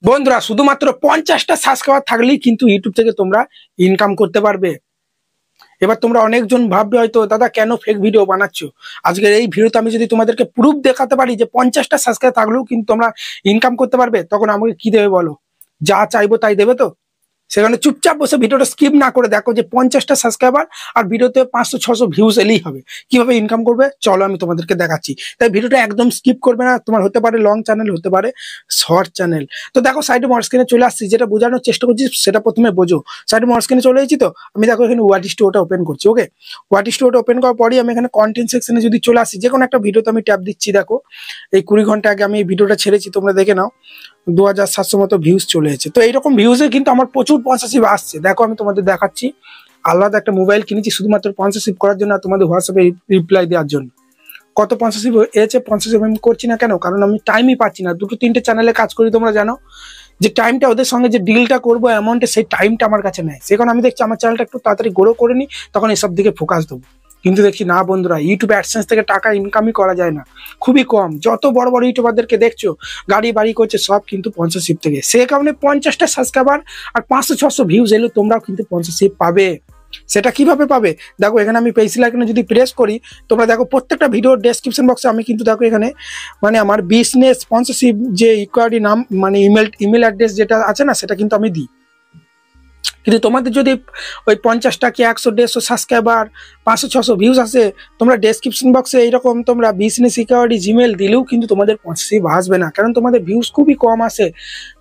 বন্ধুরা শুধুমাত্র 50টা সাবস্ক্রাইবার থাকলেই কিন্তু ইউটিউব থেকে তোমরা ইনকাম করতে পারবে। এবার তোমরা অনেকজন ভাববে হয়তো দাদা কেন ফেক ভিডিও বানাচ্ছো। আজকের এই ভিডিওতে আমি যদি তোমাদেরকে প্রুফ দেখাতে পারি যে 50টা সাবস্ক্রাইবার থাকলেও কিন্তু তোমরা ইনকাম করতে পারবে, তখন আমাকে কি দেবে বলো? যা চাইবো তাই দেবে তো? সেখানে চুপচাপ বসে ভিডিওটা স্কিপ না করে দেখো যে 50টা সাবস্ক্রাইবার আর ভিডিওতে 500-600 ভিউজ এলেই হবে। কিভাবে ইনকাম করবে চলো আমি তোমাদেরকে দেখাচ্ছি। তাই ভিডিওটা একদম স্কিপ করবে না। তোমার হতে পারে লং চ্যানেল, হতে পারে শর্ট চ্যানেল। তো দেখো সাইডে মোর স্ক্রিনে চলে আসছি, যেটা বোঝানোর চেষ্টা করছি সেটা প্রথমে বোঝো। সাইডে মোর স্ক্রিনে চলে এসেছি, তো আমি দেখো এখানে ওয়াট স্টুডিওটা ওপেন করছি। ওকে, ওয়াট স্টুডিওটা ওপেন করার পরই আমি এখানে কন্টেন্ট সেকশনে যদি চলে আসি, যে কোনো একটা ভিডিওতে আমি ট্যাপ দিচ্ছি। দেখো এই 20 ঘন্টা আগে আমি এই ভিডিওটা ছেড়েছি, তোমরা দেখে নাও 2700 মতো ভিউজ চলে এসেছে। তো এইরকম ভিউজে কিন্তু আমার প্রচুর স্পন্সরশিপ আসছে। দেখো আমি তোমাদের দেখাচ্ছি, আলাদা একটা মোবাইল কিনেছি শুধুমাত্র স্পন্সরশিপ করার জন্য আর তোমাদের হোয়াটসঅ্যাপে রিপ্লাই দেওয়ার জন্য। কত স্পন্সরশিপ এসেছে? স্পন্সরশিপ আমি করছি না কেন? কারণ আমি টাইমই পাচ্ছি না। 2-3টে চ্যানেলে কাজ করি, তোমরা জানো যে টাইমটা ওদের সঙ্গে যে ডিলটা করবো অ্যামাউন্টে, সেই টাইমটা আমার কাছে নেই। সেখানে আমি দেখছি আমার চ্যানেলটা একটু তাড়াতাড়ি গ্রো করে নিই, তখন এসব দিকে ফোকাস দেবো। কিন্তু দেখছি না বন্ধুরা, ইউটিউব অ্যাডসেন্স থেকে টাকা ইনকামই করা যায় না, খুবই কম। যত বড় বড় ইউটিউবারদেরকে দেখছো গাড়ি বাড়ি করছে, সব কিন্তু স্পন্সরশিপ থেকে। সেই কারণে 50টা সাবস্ক্রাইবার আর 500-600 ভিউজ এলে তোমরাও কিন্তু স্পন্সরশিপ পাবে। সেটা কিভাবে পাবে? দেখো এখানে আমি পেন্সিল আইকনে যদি প্রেস করি, তোমরা দেখো প্রত্যেকটা ভিডিওর ডেসক্রিপশন বক্সে আমি কিন্তু দেখো এখানে মানে আমার বিজনেস স্পন্সরশিপ যে ইকুয়ারি নাম মানে ইমেল অ্যাড্রেস যেটা আছে না, সেটা কিন্তু আমি দিই। কিন্তু তোমাদের যদি ওই 50টা কি 100-150 সাবস্ক্রাইবার 500-600 ভিউজ আসে, তোমরা ডেসক্রিপশন বক্সে এইরকম তোমরা বিজনেস সিকিউরিটি জিমেল দিলেও কিন্তু তোমাদের স্পন্সরশিপ আসবে না, কারণ তোমাদের ভিউজ খুবই কম আসে।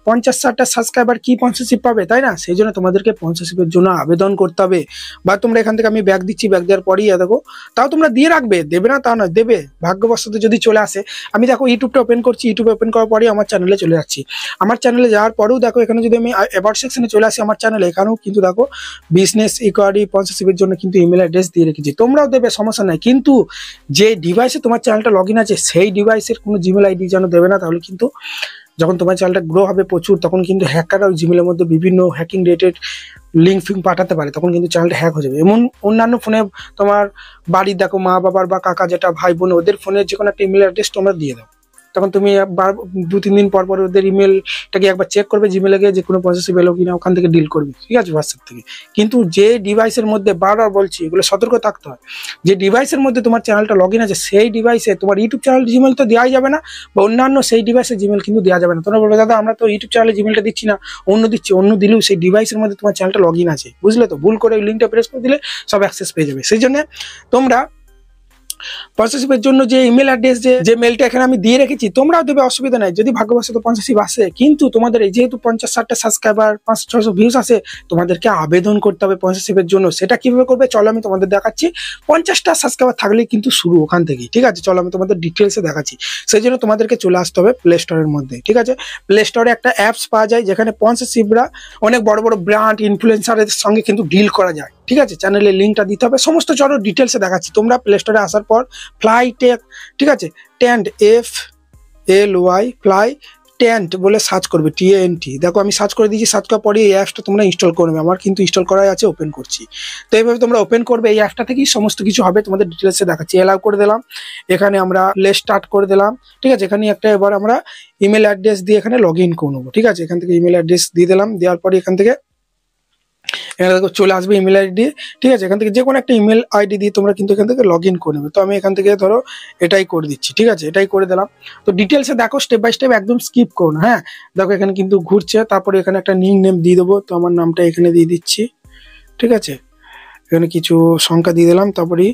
50-60টা সাবস্ক্রাইবার কি স্পন্সরশিপ পাবে, তাই না? সেই জন্য তোমাদেরকে স্পন্সরশিপের জন্য আবেদন করতে হবে। বা তোমরা এখান থেকে আমি ব্যাগ দিচ্ছি, ব্যাগ দেওয়ার পরেই দেখো, তাও তোমরা দিয়ে রাখবে, দেবে না তা নয়, দেবে ভাগ্যবশত যদি চলে আসে। আমি দেখো ইউটিউবটা ওপেন করছি, ইউটিউব ওপেন করার পরেই আমার চ্যানেলে চলে যাচ্ছি। আমার চ্যানেলে যাওয়ার পরেও দেখো এখানে যদি আমি অ্যাবাউট সেকশনে চলে আসি আমার চ্যানেলে, এখানেও কিন্তু দেখো বিজনেস ইকুয়ারি স্পন্সরশিপের জন্য কিন্তু ইমেল অ্যাড্রেস দিয়ে রেখেছি। তোমরাও দেবে, সমস্যা নাই, কিন্তু যে ডিভাইসে তোমার চ্যানেলটা লগ ইন আছে সেই ডিভাইসের কোনো জিমেল আইডি যেন দেবে না। তাহলে কিন্তু যখন তোমার চ্যানেলটা গ্রো হবে প্রচুর, তখন কিন্তু হ্যাকাররা ওই জিমেলের মধ্যে বিভিন্ন হ্যাকিং রিলেটেড লিঙ্ক ফিঙ্ক পাঠাতে পারে, তখন কিন্তু চ্যানেলটা হ্যাক হয়ে যাবে। এমন অন্যান্য ফোনে তোমার বাড়ির দেখো মা বাবার বা কাকা যেটা ভাই বোন, ওদের ফোনের যে কোনো একটা ইমেল অ্যাড্রেস তোমরা দিয়ে দাও, তখন তুমি 2-3 দিন পর পর ওদের ইমেলটাকে একবার চেক করবে, জিমেলে গিয়ে যে কোনো স্পন্সরশিপ এলো কিনা ওখান থেকে ডিল করবে, ঠিক আছে, হোয়াটসঅ্যাপ থেকে। কিন্তু যে ডিভাইসের মধ্যে, বারবার বলছি এগুলো সতর্ক থাকতে হয়, যে ডিভাইসের মধ্যে তোমার চ্যানেলটা লগ ইন আছে সেই ডিভাইসে তোমার ইউটিউব চ্যানেল জিমেল তো দেওয়াই যাবে না, বা অন্যান্য সেই ডিভাইসের জিমেল কিন্তু দেওয়া যাবে না। তোমরা বলবে দাদা আমরা তো ইউটিউব চ্যানেলে জিমেলটা দিচ্ছি না, অন্য দিচ্ছি, অন্য দিলেও সেই ডিভাইসের মধ্যে তোমার চ্যানেলটা লগ ইন আছে, বুঝলে তো? ভুল করে ওই লিঙ্কটা প্রেস করে দিলে সব অ্যাক্সেস পেয়ে যাবে। সেই জন্য তোমরা স্পন্সরশিপের জন্য যে ইমেল অ্যাড্রেস যে মেলটা এখানে আমি দিয়ে রেখেছি, তোমরাও দেবে, অসুবিধা নাই। যদি ভাগ্যবশত স্পন্সরশিপ আসে, কিন্তু তোমাদের এই যেহেতু 50-60টা সাবস্ক্রাইবার 500-600 ভিউজ আসে, তোমাদেরকে আবেদন করতে হবে স্পন্সরশিপের জন্য। সেটা কিভাবে করবে চলো আমি তোমাদের দেখাচ্ছি। 50টা সাবস্ক্রাইবার থাকলেই কিন্তু শুরু ওখান থেকেই, ঠিক আছে? চলো আমি তোমাদের ডিটেলসে দেখাচ্ছি। সেই জন্য তোমাদেরকে চলে আসতে হবে প্লে স্টোরের মধ্যে, ঠিক আছে? প্লে স্টোরে একটা অ্যাপস পাওয়া যায় যেখানে স্পন্সরশিপরা অনেক বড় বড় ব্র্যান্ড ইনফ্লুয়েন্সারের সঙ্গে কিন্তু ডিল করা যায়, ঠিক আছে? চ্যানেলের লিঙ্কটা দিতে হবে, সমস্ত চলো ডিটেলসে দেখাচ্ছি। তোমরা প্লে স্টোরে আসার পর ফ্লাই টেক, ঠিক আছে, টেন্ট FLY ফ্লাই টেন্ট বলে সার্চ করবে, TANT। দেখো আমি সার্চ করে দিয়েছি, সার্চ করার পরে এই অ্যাপসটা তোমরা ইনস্টল করবে। আমার কিন্তু ইনস্টল করাই আছে, ওপেন করছি। তো এইভাবে তোমরা ওপেন করবে, এই অ্যাপটা থেকেই সমস্ত কিছু হবে, তোমাদের ডিটেলসে দেখাচ্ছি। অ্যালাউ করে দিলাম, এখানে আমরা প্লে স্টার্ট করে দিলাম, ঠিক আছে? এখানে একটা এবার আমরা ইমেল অ্যাড্রেস দিয়ে এখানে লগ ইন করে নেবো, ঠিক আছে? এখান থেকে ইমেল অ্যাড্রেস দিয়ে দিলাম, দেওয়ার পরে এখান থেকে এখানে দেখো চলে আসবে ইমেল আইডি, ঠিক আছে? এখান থেকে যে কোনো একটা ইমেল আইডি দিয়ে তোমরা কিন্তু এখান থেকে লগ ইন করে নেবে। তো আমি এখান থেকে ধরো এটাই করে দিচ্ছি, ঠিক আছে? এটাই করে দিলাম। তো ডিটেলসে দেখো, স্টেপ বাই স্টেপ, একদম স্কিপ করো না, হ্যাঁ? দেখো এখানে কিন্তু ঘুরছে, তারপরে এখানে একটা নিক নেম দিয়ে দেবো। তো আমার নামটা এখানে দিয়ে দিচ্ছি, ঠিক আছে? এখানে কিছু সংখ্যা দিয়ে দিলাম, তারপরে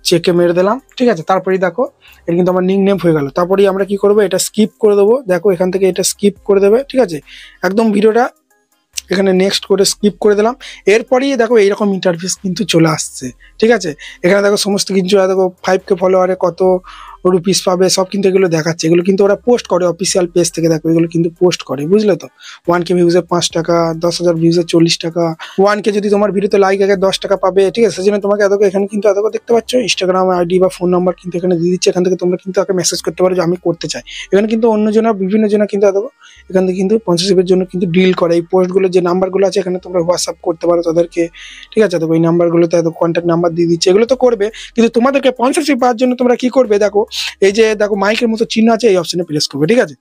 চেকে মেরে দিলাম, ঠিক আছে? তারপরেই দেখো এটা কিন্তু আমার নিক নেম হয়ে গেল। তারপরেই আমরা কি করবো, এটা স্কিপ করে দেবো। দেখো এখান থেকে এটা স্কিপ করে দেবে, ঠিক আছে? একদম ভিডিওটা এখানে নেক্সট করে স্কিপ করে দিলাম। এরপরই দেখো এইরকম ইন্টারফেস কিন্তু চলে আসছে, ঠিক আছে? এখানে দেখো সমস্ত কিছু, দেখো 5K ফলোয়ারে কত রুপিস পাবে, সব কিন্তু এগুলো দেখাচ্ছে। এগুলো কিন্তু ওরা পোস্ট করে অফিসিয়াল পেজ থেকে, দেখো এগুলো কিন্তু পোস্ট করে, বুঝলে তো? 1K ভিউজে 5 টাকা, 10,000 ভিউজে 40 টাকা, 1K যদি তোমার ভিডিওতে লাইক আগে 10 টাকা পাবে, ঠিক আছে? সেজন্য তোমাকে এখানে কিন্তু দেখতে পাচ্ছ ইনস্টাগ্রাম আইডি বা ফোন নাম্বার কিন্তু এখানে দিয়ে দিচ্ছে। এখান থেকে তোমরা কিন্তু তাকে মেসেজ করতে পারো যে আমি করতে চাই। এখানে কিন্তু অন্যজনা বিভিন্ন জনা কিন্তু এখান থেকে কিন্তু স্পন্সরশিপের জন্য কিন্তু ডিল করে। এই পোস্টগুলো যে নাম্বারগুলো আছে এখানে তোমরা হোয়াটসঅ্যাপ করতে পারো তাদেরকে, ঠিক আছে? তো এই নাম্বারগুলোতে কন্ট্যাক্ট নাম্বার দিয়ে দিচ্ছে, এগুলো তো করবে। কিন্তু তোমাদেরকে স্পন্সরশিপ পাওয়ার জন্য তোমরা কি করবে, দেখো এই যে দেখো মাইকের মতো চিহ্ন আছে, এই অপশনে প্রেস করবে, ঠিক আছে?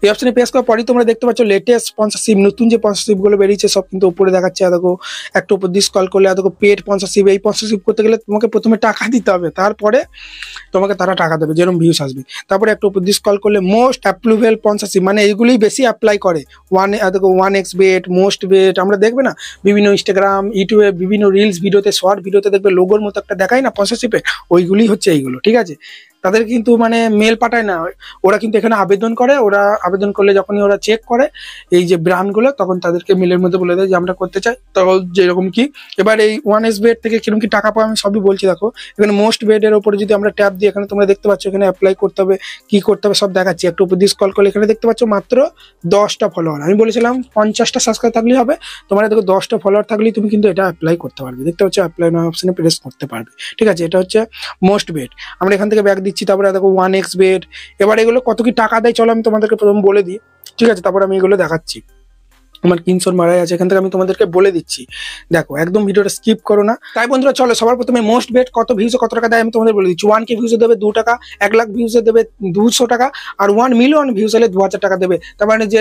এই অপশনে প্রেস করার পরই তোমরা দেখতে পাচ্ছ লেটেস্ট স্পন্সরশিপ, নতুন যে স্পন্সরশিপ গুলো বেরিয়েছে সব কিন্তু উপরে দেখাচ্ছে। দেখো একটু উপর দিয়ে স্ক্রল করলে দেখো পেড স্পন্সরশিপ। এই স্পন্সরশিপ করতে গেলে তোমাকে প্রথমে টাকা দিতে হবে, তারপরে তোমাকে তারা টাকা দেবে যেরকম ভিউস আসবে। তারপরে একটু উপর দিয়ে স্ক্রল করলে মোস্ট অ্যাপ্রুভেল স্পন্সরশিপ, মানে এইগুলোই বেশি অ্যাপ্লাই করে। দেখো 1x বেট, মোস্ট বেট, আমরা দেখবে না বিভিন্ন ইনস্টাগ্রাম ইউটিউবে বিভিন্ন রিলস ভিডিওতে শর্ট ভিডিওতে দেখবে লোগোর মতো একটা দেখায় না স্পন্সরশিপে, ওইগুলি হচ্ছে এইগুলো। ঠিক আছে, তাদের কিন্তু মানে মেল পাঠায় না, ওরা কিন্তু এখানে আবেদন করে। ওরা আবেদন করলে যখনই ওরা চেক করে এই যে ব্র্যান্ডগুলো, তখন তাদেরকে মেলের মধ্যে বলে দেয় যে আমরা করতে চাই। তখন যেরকম কি এবার এই 1x বেট থেকে কিরকম কি টাকা পাবো আমি সবই বলছি। দেখো এখানে মোস্ট বেটের উপরে যদি আমরা ট্যাপ দিই, এখানে তোমরা দেখতে পাচ্ছ এখানে অ্যাপ্লাই করতে হবে, কি করতে হবে সব দেখাচ্ছি। একটু উপর দিয়ে স্ক্রল করলে এখানে দেখতে পাচ্ছ মাত্র 10টা ফলোয়ার। আমি বলেছিলাম 50টা সাবস্ক্রাইব থাকলেই হবে, তোমার দেখো 10টা ফলোয়ার থাকলেই তুমি কিন্তু এটা অ্যাপ্লাই করতে পারবে। দেখতে পাচ্ছ অ্যাপ্লাই নাও অপশনে প্রেস করতে পারবে। ঠিক আছে, এটা হচ্ছে মোস্ট বেট। আমরা এখান থেকে ব্যাক দিচ্ছি, তারপরে দেখো 1x বেট। এবার এগুলো কত কি টাকা দেয় চলো আমি তোমাদেরকে প্রথম বলে দিই। ঠিক আছে, তারপর আমি এগুলো দেখাচ্ছি। আমার স্ক্রিনশট মারাই আছে, এখান থেকে আমি তোমাদেরকে বলে দিচ্ছি। দেখো একদম ভিডিওটা স্কিপ করো না। তাই বন্ধুরা চলো সবার প্রথমে মোস্ট বেট কত ভিউজে কত টাকা দেয় আমি তোমাদের বলে দিচ্ছি। 1K ভিউজে দেবে 2 টাকা, 1 লাখ ভিউজে দেবে 200 টাকা, আর 1 মিলিয়ন ভিউজ হলে 2000 টাকা দেবে। তার মানে যে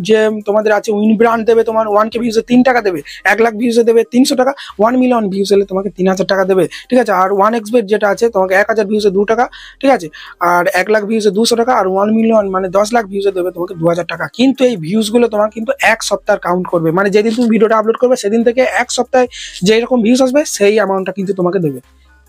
যে তোমাদের আছে উইন ব্র্যান্ড দেবে তোমার 1K ভিউজে 3 টাকা দেবে, 1 লাখ ভিউজে দেবে 300 টাকা, 1 মিলিয়ন ভিউজ হলে তোমাকে 3000 টাকা দেবে। ঠিক আছে, আর 1x বেট যেটা আছে তোমাকে 1000 ভিউজে 2 টাকা। ঠিক আছে, আর 1 লাখ ভিউজে 200 টাকা, আর 1 মিলিয়ন মানে 10 লাখ ভিউজে দেবে তোমাকে 2000 টাকা। কিন্তু এই ভিউজগুলো তোমার কিন্তু 1 সপ্তাহ কাউন্ট করবে, মানে যেদিন তুমি ভিডিওটা আপলোড করবে সেদিন থেকে 1 সপ্তাহে যে এরকম ভিউজ আসবে সেই অ্যামাউন্টটা কিন্তু তোমাকে দেবে।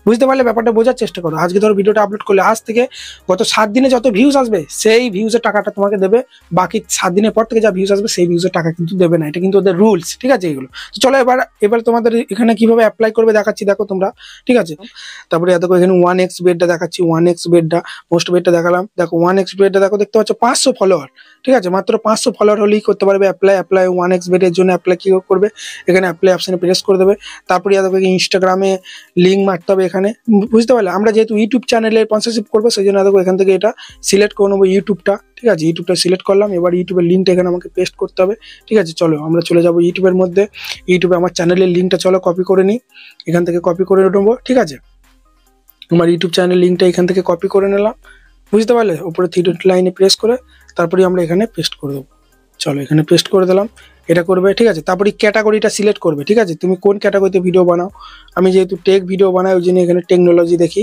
বুঝতে পারলে ব্যাপারটা বোঝার চেষ্টা করো। আজকে ধরো ভিডিওটা আপলোড করলে আজ থেকে গত 7 দিনে যত ভিউজ আসবে সেই ভিউজের টাকাটা তোমাকে দেবে, বাকি 7 দিনের পর থেকে যা ভিউজ আসবে সেই ভিউজের টাকা কিন্তু দেবে না। এটা কিন্তু ওদের রুলস। ঠিক আছে, এগুলো চলো এবার তোমাদের এখানে কিভাবে অ্যাপ্লাই করবে দেখাচ্ছি। দেখো তোমরা, ঠিক আছে, তারপরে দেখো এখানে 1x বেটটা দেখাচ্ছি। 1x বেটটা মোস্ট বেটটা দেখালাম। দেখো 1x বেটটা দেখো দেখতে পাচ্ছ 500 ফলোয়ার। ঠিক আছে, মাত্র 500 ফলোয়ার হলেই করতে পারবে অ্যাপ্লাই 1x বেটের জন্য। অ্যাপ্লাই কি করবে, এখানে অ্যাপ্লাই অপশনে প্রেস করে দেবে। তারপরে দেখো ইনস্টাগ্রামে লিঙ্ক মারতে হবে এখানে। বুঝতে পারলে আমরা যেহেতু ইউটিউব চ্যানেলে স্পন্সরশিপ করবো সেই জন্য দেখো এখান থেকে এটা সিলেক্ট করে নেবো ইউটিউবটা। ঠিক আছে, ইউটিউবটা সিলেক্ট করলাম। এবার ইউটিউবের লিঙ্কটা এখানে আমাকে পেস্ট করতে হবে। ঠিক আছে, চলো আমরা চলে যাবো ইউটিউবের মধ্যে। ইউটিউবে আমার চ্যানেলের লিঙ্কটা চলো কপি করে নিই, এখান থেকে কপি করে নেবো। ঠিক আছে, আমার ইউটিউব চ্যানেলের লিঙ্কটা এখান থেকে কপি করে নিলাম। বুঝতে পারলে উপরে 3 ডট লাইনে প্রেস করে তারপরে আমরা এখানে পেস্ট করে দেবো। চলো এখানে পেস্ট করে দিলাম, এটা করবে। ঠিক আছে, তারপরে ক্যাটাগরিটা সিলেক্ট করবে। ঠিক আছে, তুমি কোন ক্যাটাগরিতে ভিডিও বানাও। আমি যেহেতু টেক ভিডিও বানাই ওই জন্য এখানে টেকনোলজি দেখি,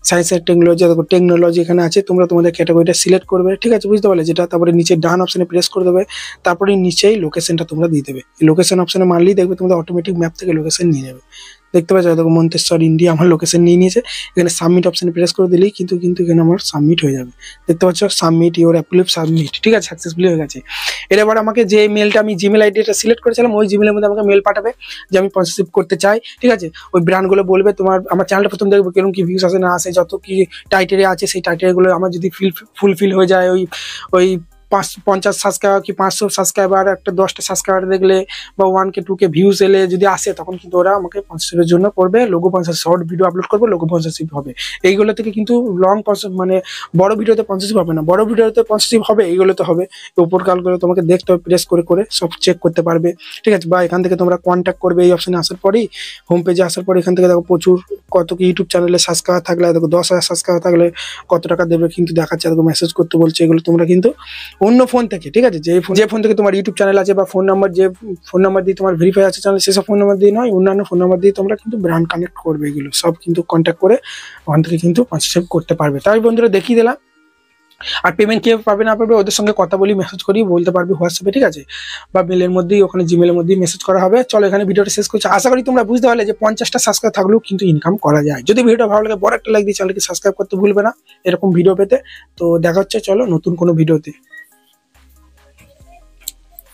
সায়েন্স এন্ড টেকনোলজি। দেখো টেকনোলজি এখানে আছে, তোমরা তোমাদের ক্যাটাগরিটা সিলেক্ট করবে। ঠিক আছে, বুঝতে পারলে যেটা। তারপরে নিচে ডান অপশনে প্রেস করে দেবে, তারপরে নিচেই লোকেশনটা তোমরা দিয়ে দেবে। লোকেশন অপশনে মারলেই দেখবে তোমাদের অটোমেটিক ম্যাপ থেকে লোকেশন নিয়ে যাবে। দেখতে পাচ্ছ দেখো মন্তেশ্বর ইন্ডিয়া আমার লোকেশন নিয়ে নিয়েছে। এখানে সাবমিট অপশনে প্রেস করে দিলেই কিন্তু এখানে আমার সাবমিট হয়ে যাবে। দেখতে পাচ্ছ সাবমিট ইউর অ্যাপ্রুভ সাবমিট। ঠিক আছে, সাকসেসফুলি হয়ে গেছে। এবার আমাকে যে মেলটা আমি জিমেল আইডিটা সিলেক্ট করেছিলাম ওই জিমেলের মধ্যে আমাকে মেল পাঠাবে যে আমি স্পন্সরশিপ করতে চাই। ঠিক আছে, ওই ব্র্যান্ডগুলো বলবে তোমার আমার চ্যানেলটা প্রথম দেখবো কিরকম কি ভিউজ আসে না আসে, যত কি টাইটেরিয়া আছে সেই টাইটেরিয়াগুলো আমার যদি ফুলফিল হয়ে যায়, ওই 50 সাবস্ক্রাইবার কি 500 সাবস্ক্রাইবার একটা 10টা সাবস্ক্রাইবার দেখলে বা 1K 2K ভিউজ এলে যদি আসে তখন কিন্তু ওরা আমাকে স্পন্সরশিপের জন্য করবে। Logo sponsorship, short video upload করবে, লোগো স্পন্সরশিপ হবে। এইগুলো থেকে কিন্তু লং মানে বড় ভিডিওতে স্পন্সরশিপ হবে না, বড় ভিডিওতে স্পন্সরশিপ হবে, এইগুলোতে হবে। উপর কালগুলো তোমাকে দেখতে হবে, প্রেস করে করে সব চেক করতে পারবে। ঠিক আছে, বা এখান থেকে তোমরা কন্ট্যাক্ট করবে এই অপশনে আসার পরেই, হোম পেজে আসার পরে এখান থেকে দেখো প্রচুর কত কি ইউটিউব চ্যানেলে সাবস্ক্রাইবার থাকলে দেখো 10,000 সাবস্ক্রাইবার থাকলে কত টাকা দেবে কিন্তু দেখাচ্ছে। দেখো মেসেজ করতে বলছে, এগুলো তোমরা কিন্তু অন্য ফোন থেকে, ঠিক আছে, যে ফোন থেকে তোমার ইউটিউব চ্যানেল আছে বা ফোন নাম্বার যে ফোন নাম্বার দিয়ে তোমার ভেরিফাই আছে চ্যানেল সেসব ফোন নাম্বার দিয়ে নয়, অন্যান্য ফোন নাম্বার দিয়ে তোমরা কিন্তু ব্র্যান্ড কানেক্ট করবে। এগুলো সব কিন্তু কন্ট্যাক্ট করে ওখান থেকে কিন্তু স্পন্সরশিপ করতে পারবে। তাই বন্ধুরা দেখিয়ে দিলাম। আর পেমেন্ট কিভাবে পাবে না পাবে ওদের সঙ্গে কথা বলি, মেসেজ করি বলতে পারবে হোয়াটসঅ্যাপে। ঠিক আছে, বা মেলের মধ্যেই ওখানে জিমেলের মধ্যেই মেসেজ করা হবে। চলো এখানে ভিডিওটা শেষ করছি। আশা করি তোমরা বুঝতে পারলে যে 50টা সাবস্ক্রাইব থাকলেও কিন্তু ইনকাম করা যায়। যদি ভিডিওটা ভালো লাগে বড় একটা লাইক দিয়ে চ্যানেলকে সাবস্ক্রাইব করতে ভুলবে না এরকম ভিডিও পেতে। তো দেখা হচ্ছে চলো নতুন কোনো ভিডিওতে।